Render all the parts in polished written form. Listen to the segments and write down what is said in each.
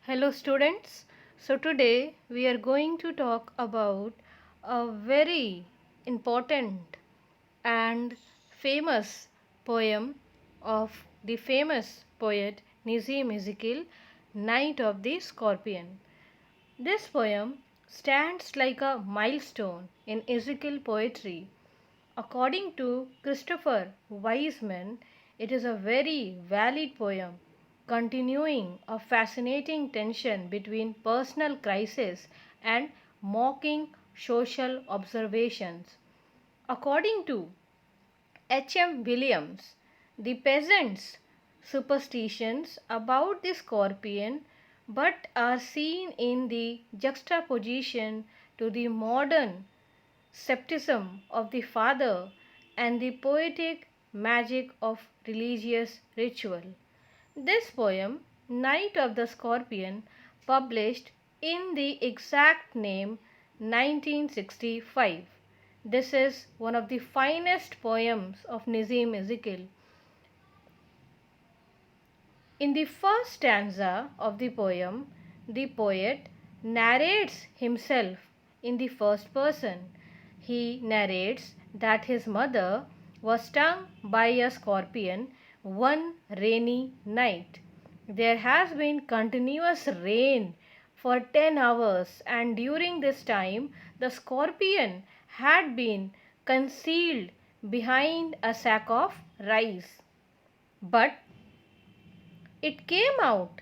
Hello students. So today we are going to talk about a very important and famous poem of the famous poet Nizam Ezekiel, Night of the Scorpion. This poem stands like a milestone in Ezekiel poetry. According to Christopher Wiseman, it is a very valid poem, continuing a fascinating tension between personal crisis and mocking social observations. According to H.M. Williams, the peasants' superstitions about the scorpion but are seen in the juxtaposition to the modern skepticism of the father and the poetic magic of religious ritual. This poem, Night of the Scorpion, published in the exact name 1965. This is one of the finest poems of Nizam Ezekiel. In the first stanza of the poem, the poet narrates himself in the first person. He narrates that his mother was stung by a scorpion one rainy night. There has been continuous rain for 10 hours, and during this time, the scorpion had been concealed behind a sack of rice. But it came out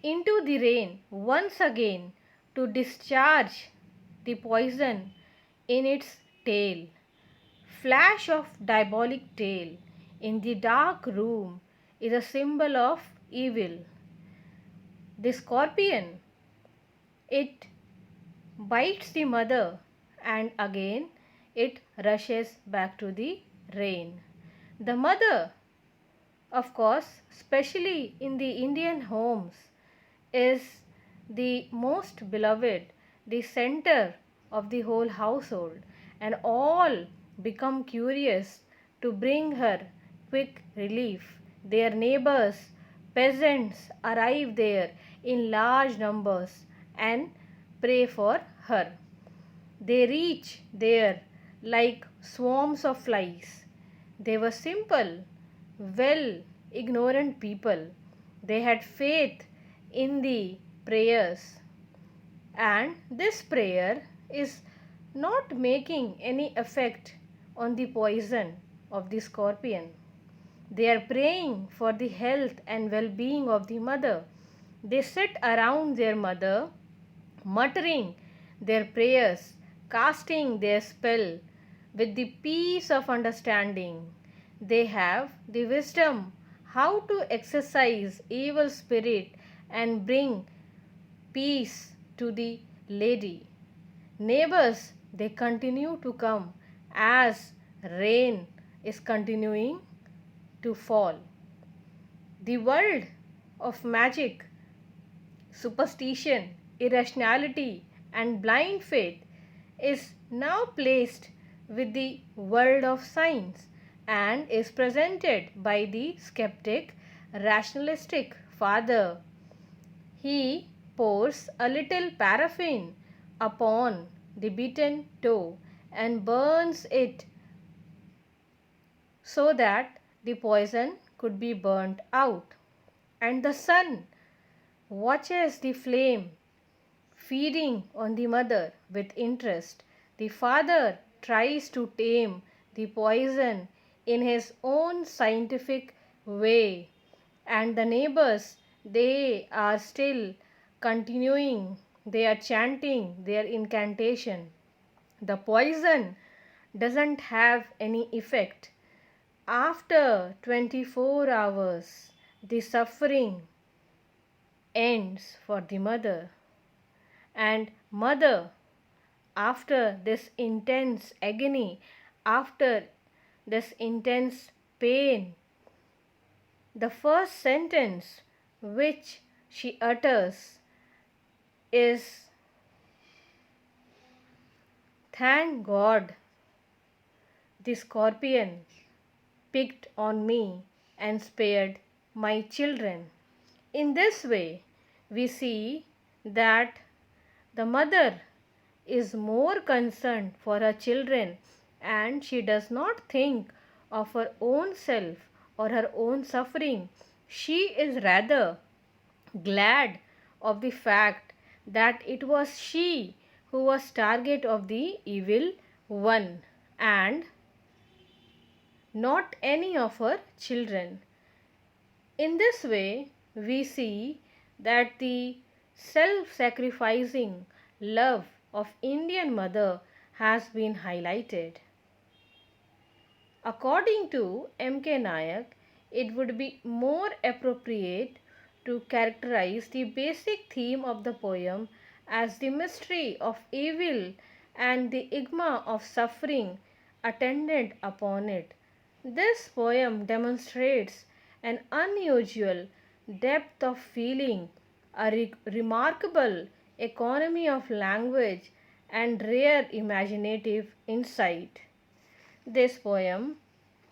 into the rain once again to discharge the poison in its tail. Flash of diabolic tail in the dark room is a symbol of evil. The scorpion, it bites the mother and again it rushes back to the rain. The mother, of course, especially in the Indian homes, is the most beloved, the center of the whole household, and all become curious to bring her quick relief. Their neighbors, peasants, arrive there in large numbers and pray for her. They reach there like swarms of flies. They were simple, well, ignorant people. They had faith in the prayers, and this prayer is not making any effect on the poison of the scorpion. They are praying for the health and well being of the mother. They sit around their mother, muttering their prayers, casting their spell with the peace of understanding. They have the wisdom how to exorcise evil spirit and bring peace to the lady. Neighbors, they continue to come as rain is continuing to fall. The world of magic, superstition, irrationality, and blind faith is now placed with the world of science and is presented by the skeptic, rationalistic father. He pours a little paraffin upon the beaten toe and burns it so that the poison could be burnt out. And the son watches the flame feeding on the mother with interest. The father tries to tame the poison in his own scientific way, and the neighbors, they are still continuing, they are chanting their incantation. The poison doesn't have any effect. After 24 hours, the suffering ends for the mother. And mother, after this intense agony, after this intense pain, the first sentence which she utters is, "Thank God the scorpion picked on me and spared my children." In this way, we see that the mother is more concerned for her children and she does not think of her own self or her own suffering. She is rather glad of the fact that it was she who was target of the evil one and not any of her children. In this way, we see that the self-sacrificing love of Indian mother has been highlighted. According to M.K. Nayak, it would be more appropriate to characterize the basic theme of the poem as the mystery of evil and the enigma of suffering attendant upon it. This poem demonstrates an unusual depth of feeling, a remarkable economy of language, and rare imaginative insight. This poem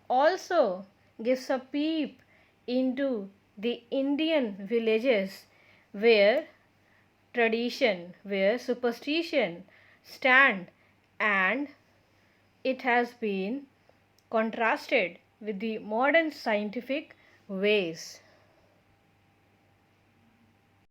also gives a peep into the Indian villages where where superstition stand, and it has been contrasted with the modern scientific ways.